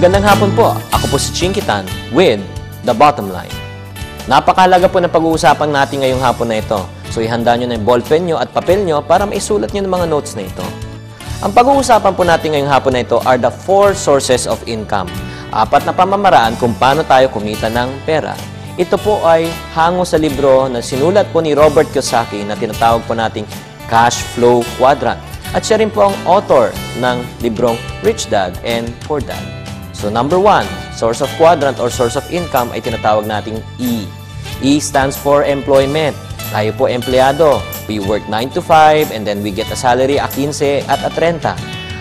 Magandang hapon po. Ako po si Chinkitan with The Bottom Line. Napakahalaga po na pag-uusapan natin ngayong hapon na ito. So ihanda nyo na yung ballpen nyo at papel nyo para maisulat nyo ng mga notes na ito. Ang pag-uusapan po natin ngayong hapon na ito are the 4 sources of income. 4 na pamamaraan kung paano tayo kumita ng pera. Ito po ay hango sa libro na sinulat po ni Robert Kiyosaki na tinatawag po nating Cash Flow Quadrant. At siya rin po ang author ng librong Rich Dad and Poor Dad. So number 1, source of quadrant or source of income ay tinatawag nating E. E stands for employment. Tayo po empleyado. We work 9 to 5 and then we get a salary a 15 at a 30.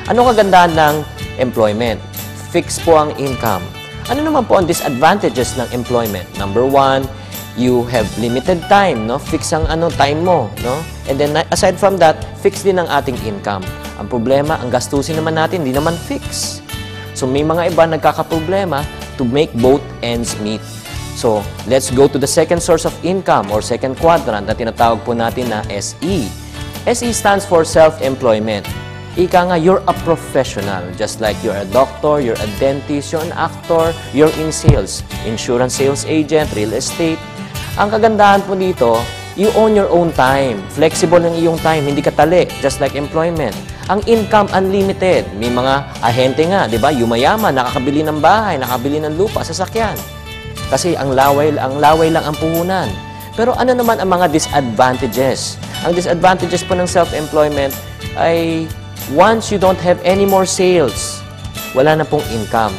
Ano kagandahan ng employment? Fix po ang income. Ano naman po ang disadvantages ng employment? Number 1, you have limited time, no? Fix ang time mo, no? And then aside from that, fix din ang ating income. Ang problema, ang gastusin naman natin, hindi naman fix. So may mga iba nagkakaproblema to make both ends meet. So let's go to the second source of income or second quadrant na tinatawag po natin na SE. SE stands for self-employment. Ika nga, you're a professional. Just like you're a doctor, you're a dentist, you're an actor, you're in sales, insurance sales agent, real estate. Ang kagandahan po dito, you own your own time. Flexible ang iyong time, hindi ka tali, just like employment. Ang income, unlimited. May mga ahente nga, di ba? Yumayaman, nakakabili ng bahay, nakabili ng lupa, sasakyan. Kasi ang laway lang ang puhunan. Pero ano naman ang mga disadvantages? Ang disadvantages po ng self-employment ay once you don't have any more sales, wala na pong income.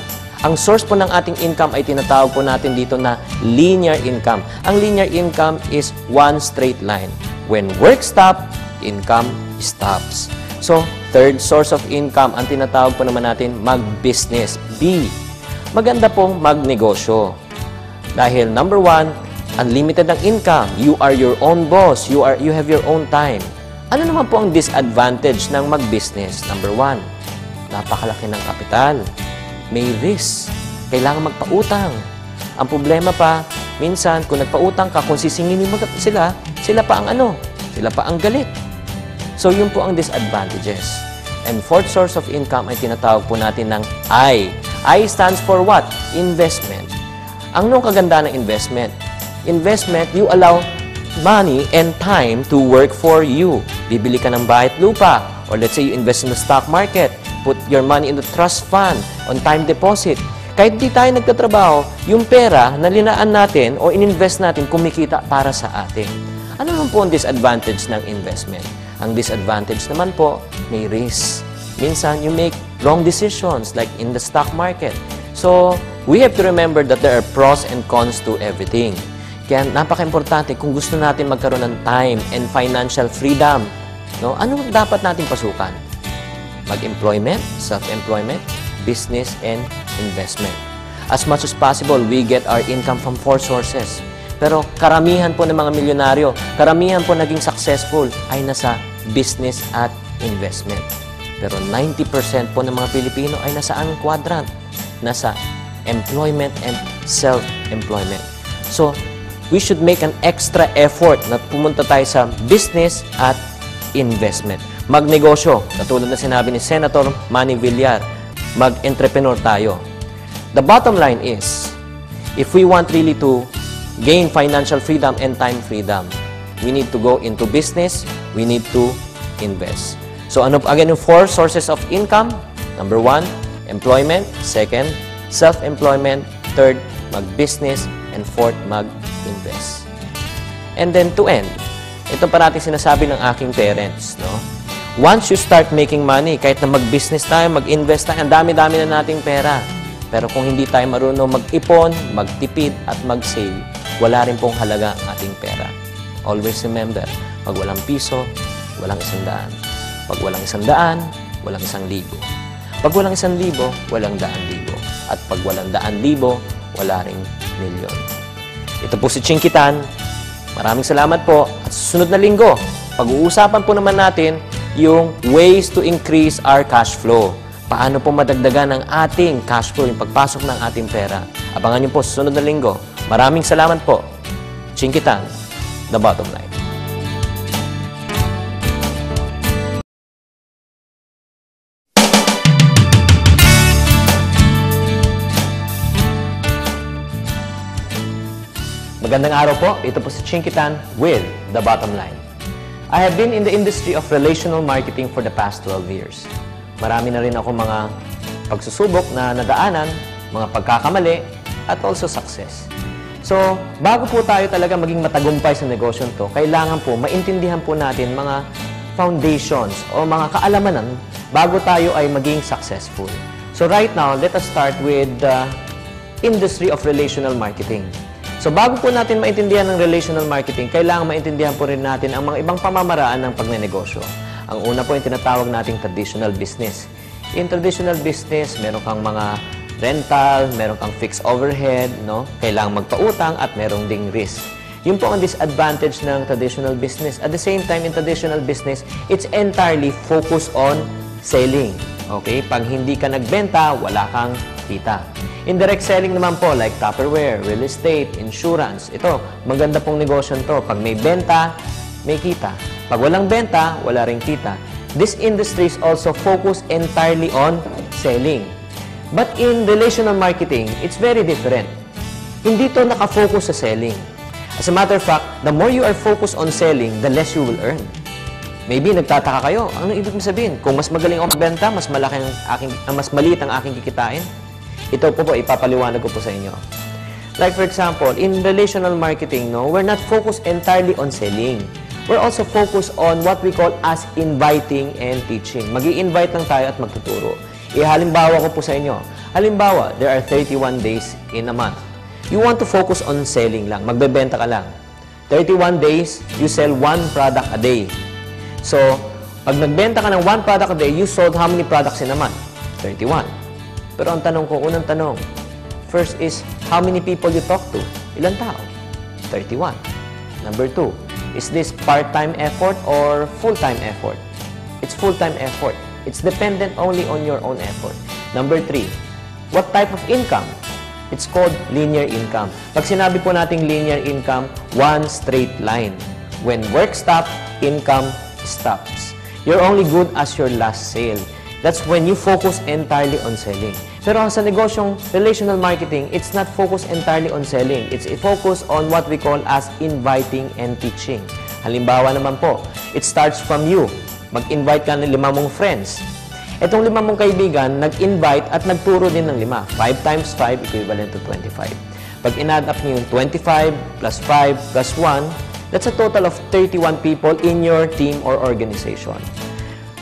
Ang source po ng ating income ay tinatawag po natin dito na linear income. Ang linear income is one straight line. When work stops, income stops. So, third source of income, ang tinatawag po naman natin mag-business. B. Maganda pong magnegosyo. Dahil number 1, unlimited ang income. You are your own boss. You have your own time. Ano naman po ang disadvantage ng mag-business? Number 1, napakalaki ng kapital. May risk. Kailangan magpautang. Ang problema pa, minsan, kung nagpautang ka, kung sisinginin mo sila pa ang sila pa ang galit. So, yun po ang disadvantages. And fourth source of income ay tinatawag po natin ng I. I stands for what? Investment. Ang nung kaganda ng investment? Investment, you allow money and time to work for you. Bibili ka ng bahay at lupa. Or let's say you invest in the stock market. Put your money in the trust fund on time deposit. Kahit di tayo nagtatrabaho, yung pera na linaan natin o ininvest natin kumikita para sa atin. Ano naman po ang disadvantage ng investment? Ang disadvantage naman po, may risk. Minsan, you make wrong decisions like in the stock market. So, we have to remember that there are pros and cons to everything. Kaya napaka-importante kung gusto natin magkaroon ng time and financial freedom. No? Ano dapat natin pasukan? Mag-employment, self-employment, business, and investment. As much as possible, we get our income from 4 sources. Pero karamihan po ng mga milyonaryo, karamihan po naging successful ay nasa business at investment. Pero 90% po ng mga Pilipino ay nasa anong quadrant? Nasa employment and self-employment. So, we should make an extra effort na pumunta tayo sa business at investment. Magnegosyo, katulad na sinabi ni Senator Manny Villar, mag-entrepreneur tayo. The bottom line is, if we want really to gain financial freedom and time freedom, we need to go into business, we need to invest. So ano again yung 4 sources of income? Number 1, employment. 2nd, self-employment. 3rd, mag-business. And 4th, mag-invest. And then to end, ito parati sinasabi ng aking parents, no? Once you start making money, kahit na mag-business tayo, mag-invest tayo, ang dami-dami na nating pera. Pero kung hindi tayo marunong mag-ipon, magtipid, at mag-save, wala rin pong halaga ang ating pera. Always remember, pag walang piso, walang 100. Pag walang 100, walang 1,000. Pag walang 1,000, walang 100,000. At pag walang 100,000, wala ring milyon. Ito po si Chinkitan. Maraming salamat po. At susunod na linggo, pag-uusapan po naman natin yung ways to increase our cash flow. Paano po madagdagan ang ating cash flow, yung pagpasok ng ating pera. Abangan niyo po sa susunod na linggo. Maraming salamat po. Chinkitan, The Bottom Line. Magandang araw po. Ito po si Chinkitan with The Bottom Line. I have been in the industry of relational marketing for the past 12 years. Marami na rin ako mga pagsusubok na nadaanan, mga pagkakamali, at also success. So, bago po tayo talaga maging matagumpay sa negosyo to, kailangan po maintindihan po natin mga foundations o mga kaalamanan bago tayo ay maging successful. So, right now, let us start with the industry of relational marketing. So, bago po natin maintindihan ng relational marketing, kailangan maintindihan po rin natin ang mga ibang pamamaraan ng pagnenegosyo. Ang una po yung tinatawag nating traditional business. In traditional business, meron kang mga rental, meron kang fixed overhead, no? Kailangan magpautang at merong ding risk. Yun po ang disadvantage ng traditional business. At the same time, in traditional business, it's entirely focused on selling. Okay? Pag hindi ka nagbenta, wala kang kita. Indirect selling naman po, like Tupperware, real estate, insurance. Ito, maganda pong negosyo to. Pag may benta, may kita. Pag walang benta, wala ring kita. This industry is also focused entirely on selling. But in relational marketing, it's very different. Hindi to nakafocus sa selling. As a matter of fact, the more you are focused on selling, the less you will earn. Maybe nagtataka kayo, ano ibig sabihin? Kung mas magaling ako magbenta, mas maliit ang aking kikitain? Ito po ipapaliwanag ko po sa inyo. Like for example, in relational marketing, no, we're not focused entirely on selling. We're also focused on what we call as inviting and teaching. Mag-i-invite lang tayo at magtuturo. Halimbawa ko po sa inyo. Halimbawa, there are 31 days in a month. You want to focus on selling lang. Magbebenta ka lang. 31 days, you sell one product a day. So, pag nagbenta ka ng one product a day, you sold how many products in a month? 31. Pero ang tanong ko, unang tanong, first is, how many people you talk to? Ilang tao? 31. Number 2, is this part-time effort or full-time effort? It's full-time effort. It's dependent only on your own effort. Number 3, what type of income? It's called linear income. Pag sinabi po nating linear income, one straight line. When work stops, income stops. You're only good as your last sale. That's when you focus entirely on selling. Pero sa negosyong relational marketing, it's not focused entirely on selling. It's focused on what we call as inviting and teaching. Halimbawa naman po, it starts from you. Mag-invite ka ng 5 mong friends. Itong 5 mong kaibigan, nag-invite at nagturo din ng 5. 5 times 5 equivalent to 25. Pag in-add up niyo yung 25 plus 5 plus 1, that's a total of 31 people in your team or organization.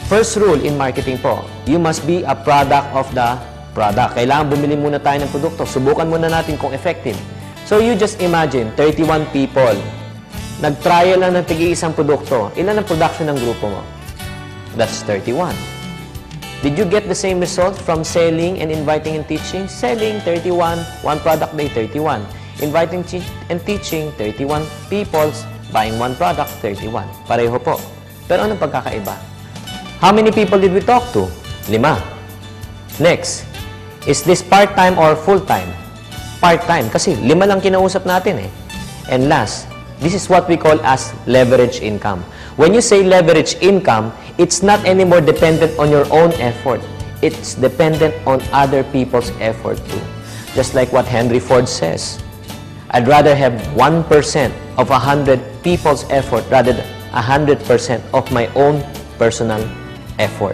First rule in marketing po, you must be a product of the product. Kailangan bumili muna tayo ng produkto. Subukan muna natin kung effective. So you just imagine, 31 people. Nag-trial lang ng tig-iisang produkto. Ilan ang production ng grupo mo? That's 31. Did you get the same result from selling and inviting and teaching? Selling, 31. One product day, 31. Inviting and teaching, 31 people. Buying one product, 31. Pareho po. Pero anong pagkakaiba? How many people did we talk to? 5. Next, is this part-time or full-time? Part-time, kasi 5 lang kinausap natin eh. And last, this is what we call as leverage income. When you say leverage income, it's not anymore dependent on your own effort. It's dependent on other people's effort too. Just like what Henry Ford says, I'd rather have 1% of 100 people's effort rather than 100% of my own personal effort.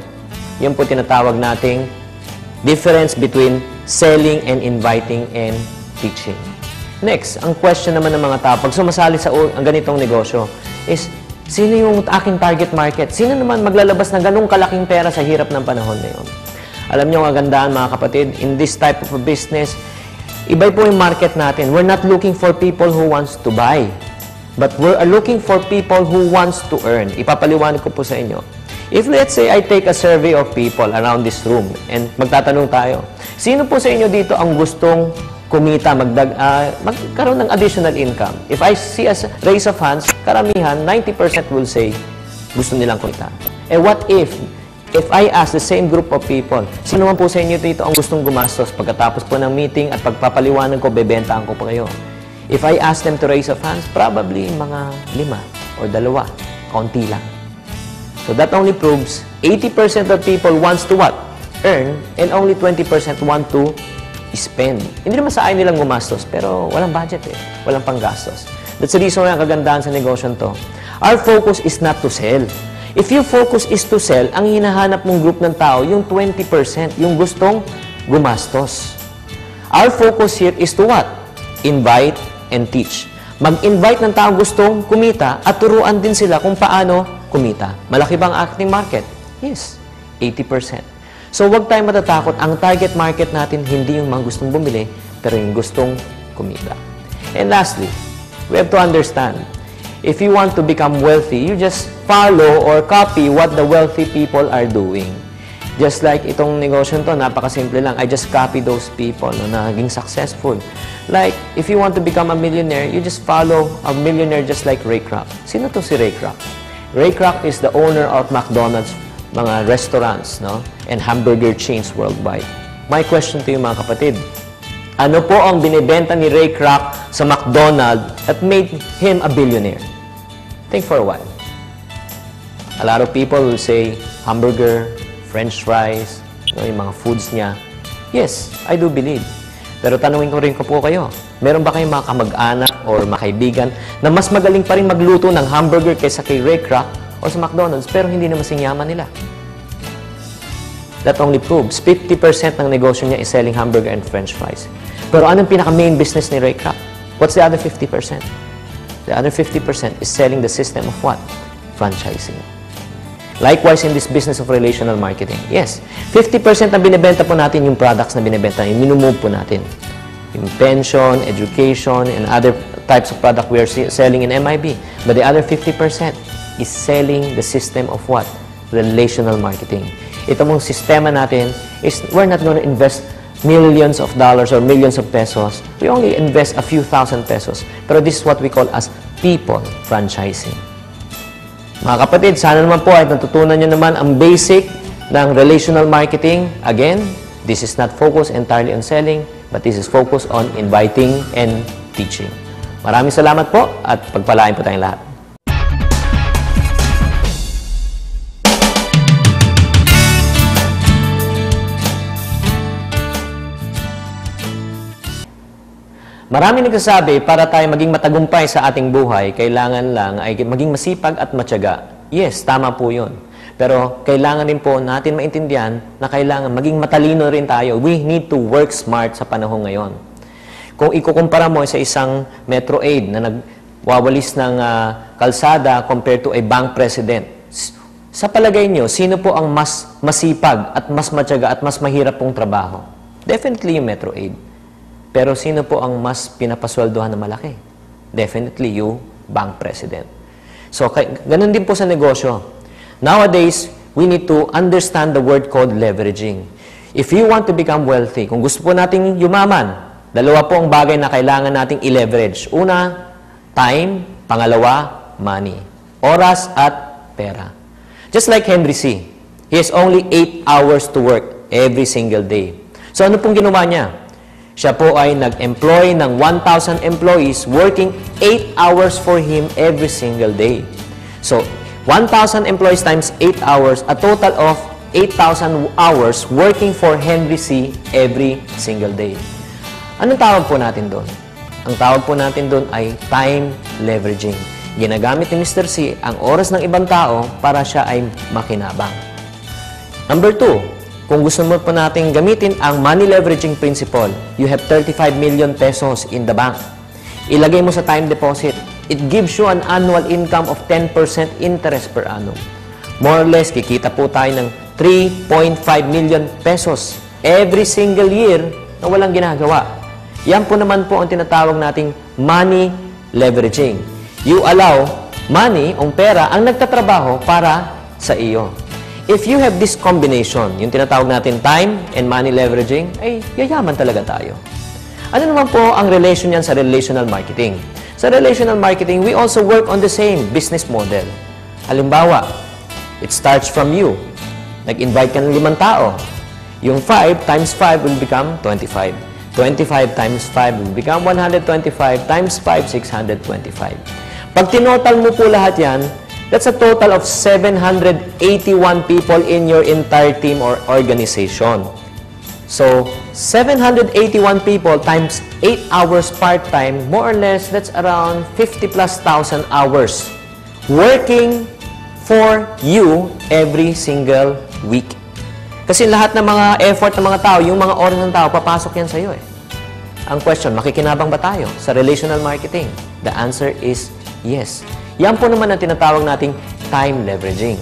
Yan po tinatawag nating difference between selling and inviting and teaching. Next, ang question naman ng mga tao, pag sumasali sa ang ganitong negosyo, is, sino yung aking target market? Sino naman maglalabas ng ganung kalaking pera sa hirap ng panahon na yun? Alam niyo ang agandaan, mga kapatid, in this type of a business, iba po yung market natin. We're not looking for people who wants to buy, but we're looking for people who wants to earn. Ipapaliwanag ko po sa inyo. If let's say I take a survey of people around this room and magtatanong tayo, sino po sa inyo dito ang gustong kumita, magkaroon ng additional income? If I see a raise of hands, karamihan, 90% will say gusto nilang kumita. And what if I ask the same group of people, sino man po sa inyo dito ang gustong gumastos pagkatapos po ng meeting at pagpapaliwanag ko, bebentaan ko pa kayo? If I ask them to raise of hands, probably mga 5 or 2, kaunti lang. So that only proves 80% of people wants to what? Earn, and only 20% want to spend. Hindi naman sa ayaw nilang gumastos, pero walang budget eh. Walang panggastos. That's the reason why ang kagandahan sa negosyo to. Our focus is not to sell. If your focus is to sell, ang hinahanap mong group ng tao, yung 20%, yung gustong gumastos. Our focus here is to what? Invite and teach. Mag-invite ng tao gustong kumita at turuan din sila kung paano kumita. Malaki ba ang ating market? Yes, 80%. So, huwag tayong matatakot. Ang target market natin, hindi yung mga gustong bumili, pero yung gustong kumita. And lastly, we have to understand, if you want to become wealthy, you just follow or copy what the wealthy people are doing. Just like itong negosyo to, napakasimple lang. I just copy those people na naging successful. Like, if you want to become a millionaire, you just follow a millionaire just like Ray Kroc. Sino to si Ray Kroc? Ray Kroc is the owner of McDonald's, mga restaurants, no? And hamburger chains worldwide. My question to you, mga kapatid, ano po ang binibenta ni Ray Kroc sa McDonald's that made him a billionaire? Think for a while. A lot of people will say hamburger, French fries, yung mga foods niya. Yes, I do believe. Pero tanungin ko rin po kayo, meron ba kayong mga kamag-anak or mga kaibigan na mas magaling pa rin magluto ng hamburger kaysa kay Ray Kroc o sa McDonald's pero hindi naman sinyaman nila? That only proves 50% ng negosyo niya is selling hamburger and French fries. Pero anong pinaka-main business ni Ray Kroc? What's the other 50%? The other 50% is selling the system of what? Franchising. Likewise, in this business of relational marketing. Yes, 50% na binibenta po natin yung products na binibenta, yung minumove po natin. Yung pension, education, and other types of product we are selling in MIB. But the other 50% is selling the system of what? Relational marketing. Ito mong sistema natin is we're not going to invest millions of dollars or millions of pesos. We only invest a few thousand pesos. Pero this is what we call as people franchising. Mga kapatid, sana naman po ay natutunan nyo naman ang basic ng relational marketing. Again, this is not focused entirely on selling, but this is focused on inviting and teaching. Maraming salamat po at pagpalain po tayong lahat. Marami nagsasabi, para tayo maging matagumpay sa ating buhay, kailangan lang ay maging masipag at matyaga. Yes, tama po yun. Pero kailangan din po natin maintindihan na kailangan maging matalino rin tayo. We need to work smart sa panahon ngayon. Kung ikukumpara mo sa isang Metro Aid na nagwawalis ng kalsada compared to a bank president, sa palagay nyo, sino po ang mas masipag at mas matyaga at mas mahirap pong trabaho? Definitely yung Metro Aid. Pero sino po ang mas pinapasweldohan na malaki? Definitely you, bank president. So, ganun din po sa negosyo. Nowadays, we need to understand the word called leveraging. If you want to become wealthy, kung gusto po nating yumaman, dalawa po ang bagay na kailangan nating i-leverage. Una, time. Pangalawa, money. Oras at pera. Just like Henry C. He has only 8 hours to work every single day. So, ano pong ginawa niya? Siya po ay nag-employ ng 1,000 employees working 8 hours for him every single day. So, 1,000 employees times 8 hours, a total of 8,000 hours working for Henry C. every single day. Anong tawag po natin doon? Ang tawag po natin doon ay time leveraging. Ginagamit ni Mr. C ang oras ng ibang tao para siya ay makinabang. Number 2, kung gusto mo po natin gamitin ang money leveraging principle, you have 35 million pesos in the bank. Ilagay mo sa time deposit. It gives you an annual income of 10% interest per annum. More or less, kikita po tayo ng 3.5 million pesos every single year na walang ginagawa. Yan po naman po ang tinatawag nating money leveraging. You allow money, o pera, ang nagtatrabaho para sa iyo. If you have this combination, yung tinatawag natin time and money leveraging, ay yayaman talaga tayo. Ano naman po ang relation yan sa relational marketing? Sa relational marketing, we also work on the same business model. Halimbawa, it starts from you. Nag-invite ka ng 5 tao. Yung 5 times 5 will become 25. 25 times 5 will become 125 times 5, 625. Pag tinotal mo po lahat yan, that's a total of 781 people in your entire team or organization. So, 781 people times 8 hours part-time, more or less, that's around 50 plus thousand hours working for you every single week. Kasi lahat ng mga effort ng mga tao, yung mga oras ng tao, papasok yan sa'yo eh. Ang question, makikinabang ba tayo sa relational marketing? The answer is yes. Yan po naman ang tinatawag nating time leveraging.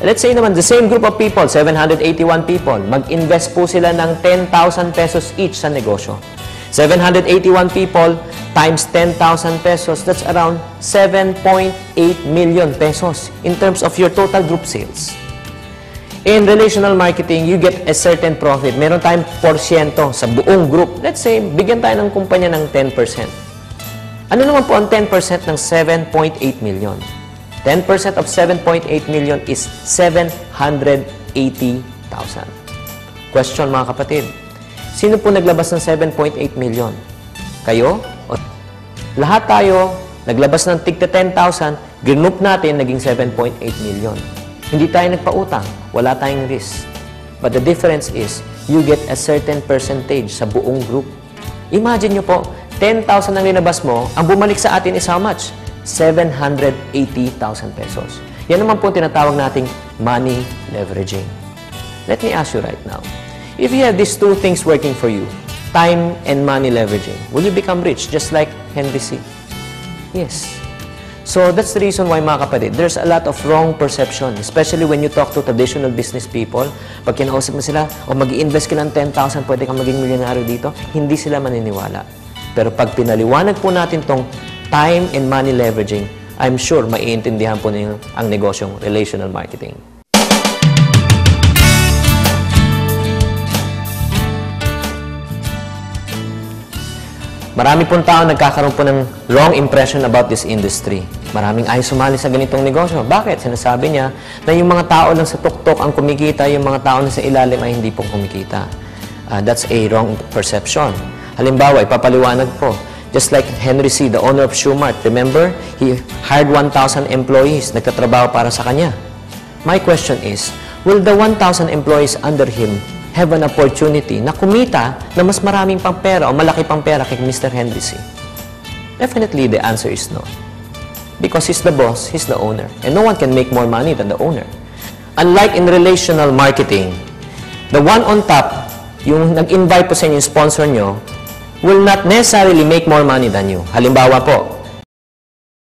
Let's say naman, the same group of people, 781 people, mag-invest po sila ng 10,000 pesos each sa negosyo. 781 people times 10,000 pesos, that's around 7.8 million pesos in terms of your total group sales. In relational marketing, you get a certain profit. Meron tayong porsyento sa buong group. Let's say, bigyan tayo ng kumpanya ng 10%. Ano naman po ang 10% ng 7.8 million? 10% of 7.8 million is 780,000. Question mga kapatid, sino po naglabas ng 7.8 million? Kayo? O lahat tayo naglabas ng tigta 10,000, group natin naging 7.8 million. Hindi tayo nagpautang, wala tayong risk. But the difference is, you get a certain percentage sa buong group. Imagine nyo po, 10,000 ang linabas mo, ang bumalik sa atin is how much? 780,000 pesos. Yan naman po tinatawag nating money leveraging. Let me ask you right now, if you have these two things working for you, time and money leveraging, will you become rich just like Henry C? Yes. So that's the reason why mga kapatid, there's a lot of wrong perception, especially when you talk to traditional business people. Pag kinausap mo sila, o mag-i-invest ka ng 10,000, pwede kang maging milyonaryo dito, hindi sila maniniwala. Pero pag pinaliwanag po natin tong time and money leveraging, I'm sure maiintindihan po ninyo ang negosyong relational marketing. Marami pong tao nagkakaroon po ng wrong impression about this industry. Maraming ayaw sumali sa ganitong negosyo. Bakit? Sinasabi niya na yung mga tao lang sa tuktok ang kumikita, yung mga tao na sa ilalim ay hindi pong kumikita. That's a wrong perception. Halimbawa, ipapaliwanag po. Just like Henry C., the owner of Shoemart, remember? He hired 1,000 employees, nagtatrabaho para sa kanya. My question is, will the 1,000 employees under him have an opportunity na kumita na mas maraming pang pera o malaki pang pera kay Mr. Henry C.? Definitely, the answer is no. Because he's the boss, he's the owner. And no one can make more money than the owner. Unlike in relational marketing, the one on top, yung nag-invite po sa inyo, yung sponsor nyo, will not necessarily make more money than you. Halimbawa po,